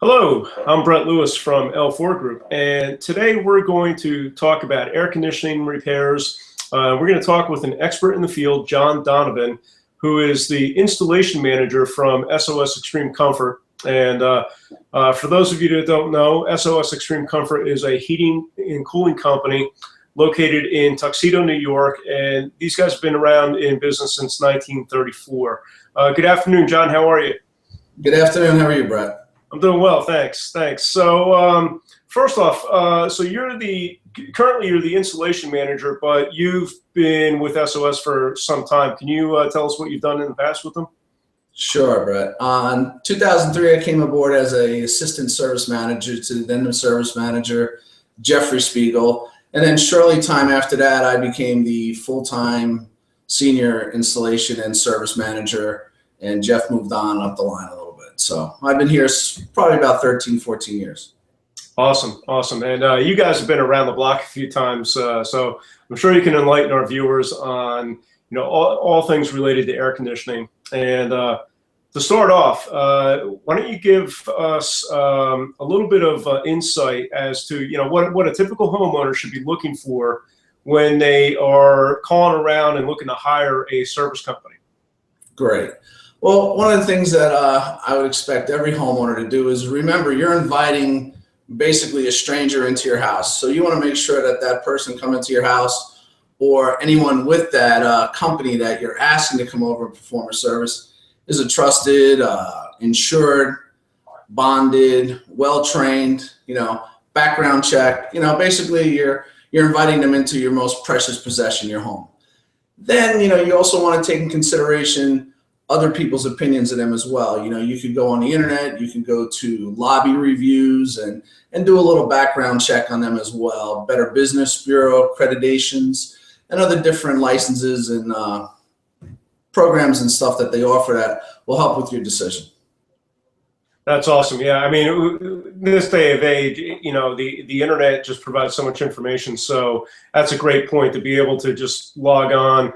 Hello, I'm Brett Lewis from L4 Group, and today we're going to talk about air conditioning repairs. We're going to talk with an expert in the field, John Donovan, who is the installation manager from SOS Xtreme Comfort. And for those of you that don't know, SOS Xtreme Comfort is a heating and cooling company located in Tuxedo, New York, and these guys have been around in business since 1934. Good afternoon, John. How are you? Good afternoon. How are you, Brett? I'm doing well, thanks. So first off, so currently you're the installation manager, but you've been with SOS for some time. Can you tell us what you've done in the past with them? Sure, Brett. In 2003, I came aboard as an assistant service manager to then the service manager, Jeffrey Spiegel. And then shortly time after that, I became the full-time senior installation and service manager, and Jeff moved on up the line a little bit. So I've been here probably about 13, 14 years. Awesome. And you guys have been around the block a few times, so I'm sure you can enlighten our viewers on all things related to air conditioning. And to start off, why don't you give us a little bit of insight as to what a typical homeowner should be looking for when they are calling around and looking to hire a service company? Great. Well, one of the things that I would expect every homeowner to do is remember you're inviting basically a stranger into your house. So you want to make sure that that person coming to your house or anyone with that company that you're asking to come over and perform a service is a trusted, insured, bonded, well-trained, background check. Basically you're inviting them into your most precious possession, your home. Then, you also want to take in consideration other people's opinions of them as well. You could go on the internet, you can go to lobby reviews and do a little background check on them as well. Better Business Bureau accreditations and other different licenses and programs and stuff that they offer that will help with your decision. That's awesome. Yeah, I mean, in this day of age, the internet just provides so much information. So that's a great point to be able to just log on,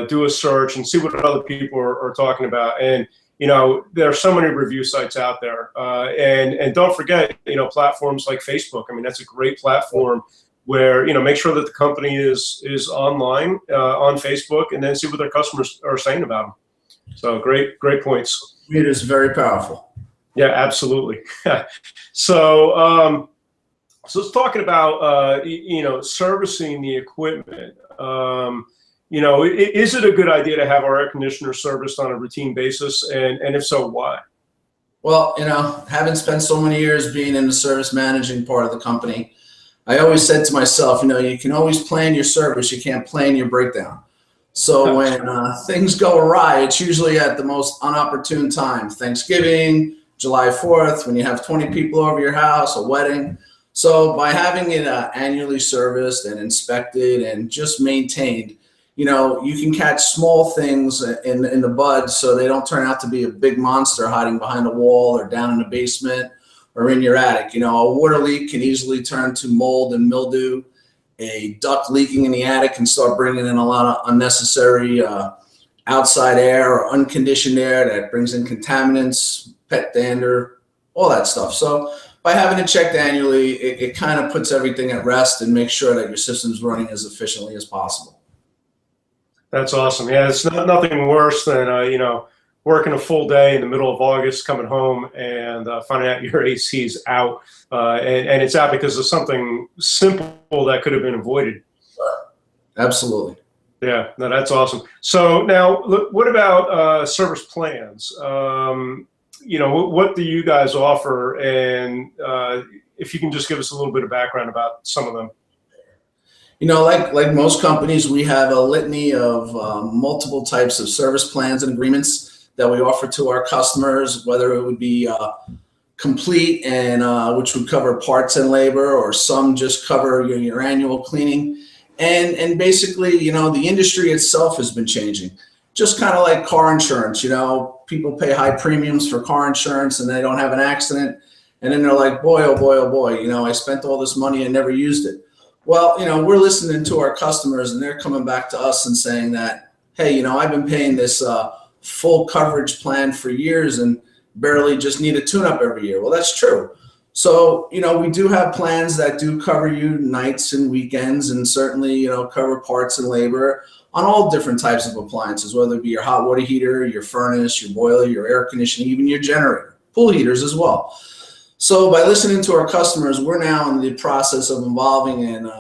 do a search and see what other people are talking about. And there are so many review sites out there, and don't forget platforms like Facebook. I mean, that's a great platform where make sure that the company is online on Facebook, and then see what their customers are saying about them. So great points. It is very powerful. Yeah, absolutely. So let's talk about servicing the equipment. Is it a good idea to have our air conditioner serviced on a routine basis? And if so, why? Well, having spent so many years being in the service managing part of the company, I always said to myself, you can always plan your service, you can't plan your breakdown. So when things go awry, it's usually at the most unopportune time. Thanksgiving, July 4th, when you have 20 people over your house, a wedding. So by having it annually serviced and inspected and just maintained, you can catch small things in the bud so they don't turn out to be a big monster hiding behind a wall or down in the basement or in your attic. A water leak can easily turn to mold and mildew. A duct leaking in the attic can start bringing in a lot of unnecessary outside air or unconditioned air that brings in contaminants, pet dander, all that stuff. So by having it checked annually, it kind of puts everything at rest and makes sure that your system's running as efficiently as possible. That's awesome. Yeah, it's nothing worse than working a full day in the middle of August, coming home and finding out your AC's out, and it's out because of something simple that could have been avoided. Absolutely. Yeah, no, that's awesome. So now, look, what about service plans? What do you guys offer? And if you can just give us a little bit of background about some of them. Like most companies, we have a litany of multiple types of service plans and agreements that we offer to our customers, whether it would be complete and which would cover parts and labor, or some just cover your annual cleaning. And basically, the industry itself has been changing. Just kind of like car insurance, people pay high premiums for car insurance and they don't have an accident. And then they're like, boy, oh boy, oh boy, I spent all this money and never used it. Well, we're listening to our customers and they're coming back to us and saying that, hey, I've been paying this full coverage plan for years and barely just need a tune-up every year. Well, that's true. So, we do have plans that do cover you nights and weekends, and certainly, cover parts and labor on all different types of appliances, whether it be your hot water heater, your furnace, your boiler, your air conditioning, even your generator, pool heaters as well. So by listening to our customers, we're now in the process of evolving and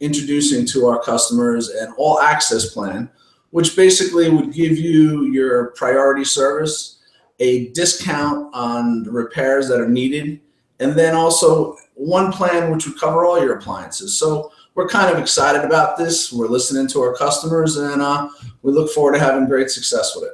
introducing to our customers an all access plan, which basically would give you your priority service, a discount on the repairs that are needed, and then also one plan which would cover all your appliances. So we're kind of excited about this. We're listening to our customers, and we look forward to having great success with it.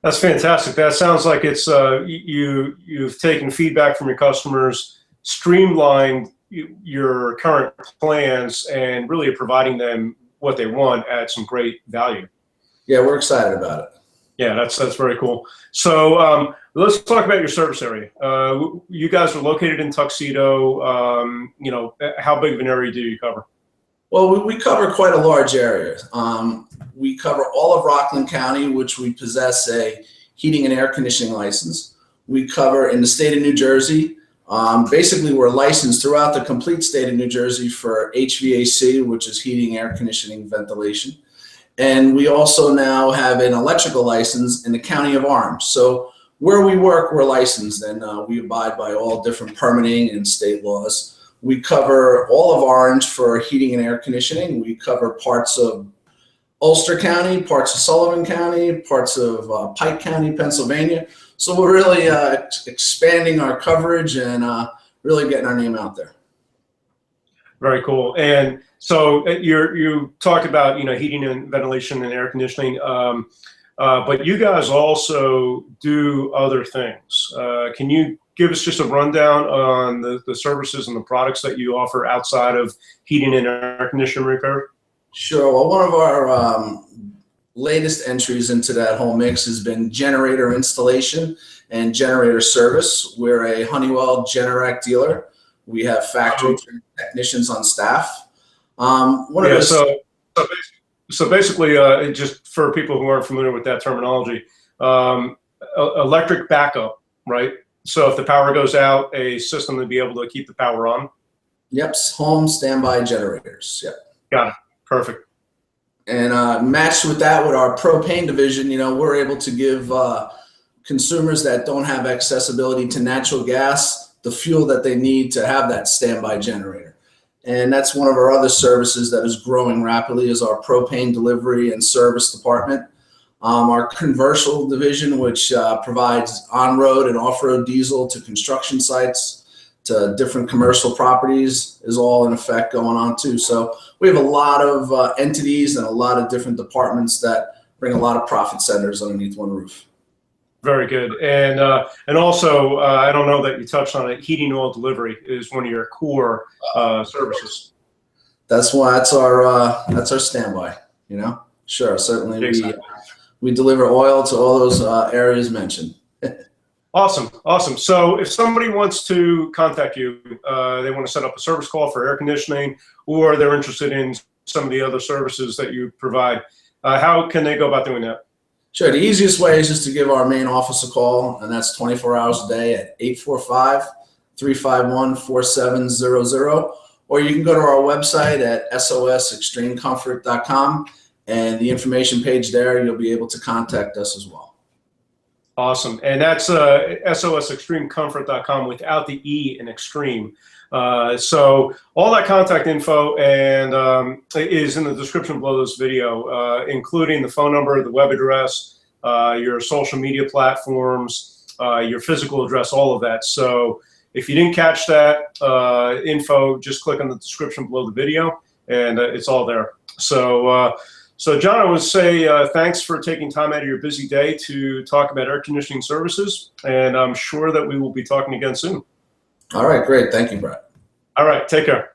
That's fantastic. That sounds like it's you've taken feedback from your customers, streamlined your current plans, and really providing them what they want at some great value. Yeah, we're excited about it. Yeah, that's very cool. So let's talk about your service area. You guys are located in Tuxedo. How big of an area do you cover? Well, we cover quite a large area. We cover all of Rockland County, which we possess a heating and air conditioning license. We cover in the state of New Jersey. Basically, we're licensed throughout the complete state of New Jersey for HVAC, which is heating, air conditioning, ventilation. And we also now have an electrical license in the County of Orange. So where we work, we're licensed, and we abide by all different permitting and state laws. We cover all of Orange for heating and air conditioning. We cover parts of Ulster County, parts of Sullivan County, parts of Pike County, Pennsylvania. So we're really expanding our coverage and really getting our name out there. Very cool. And so you talked about heating and ventilation and air conditioning, but you guys also do other things. Can you give us just a rundown on the services and the products that you offer outside of heating and air conditioning repair? Sure. Well, one of our latest entries into that whole mix has been generator installation and generator service. We're a Honeywell Generac dealer. We have factory technicians on staff. So basically, just for people who aren't familiar with that terminology, electric backup, right? So if the power goes out, a system to be able to keep the power on. Yep, home standby generators. Yep. Got it. Perfect. And matched with that, with our propane division, we're able to give consumers that don't have accessibility to natural gas the fuel that they need to have that standby generator. And that's one of our other services that is growing rapidly, is our propane delivery and service department. Our commercial division, which provides on-road and off-road diesel to construction sites, to different commercial properties, is all in effect going on too. So we have a lot of entities and a lot of different departments that bring a lot of profit centers underneath one roof. Very good. And also, I don't know that you touched on it, heating oil delivery is one of your core services. That's our standby, Sure, certainly. Exactly. We deliver oil to all those areas mentioned. Awesome. So if somebody wants to contact you, they want to set up a service call for air conditioning, or they're interested in some of the other services that you provide, how can they go about doing that? Sure. The easiest way is just to give our main office a call, and that's 24 hours a day at 845-351-4700. Or you can go to our website at SOSXtremeComfort.com, and the information page there, you'll be able to contact us as well. Awesome. And that's SOSXtremeComfort.com without the E in extreme. So all that contact info and is in the description below this video, including the phone number, the web address, your social media platforms, your physical address, all of that. So if you didn't catch that info, just click on the description below the video, and it's all there. So John, I would say thanks for taking time out of your busy day to talk about air conditioning services, and I'm sure that we will be talking again soon. All right, great. Thank you, Brett. All right, take care.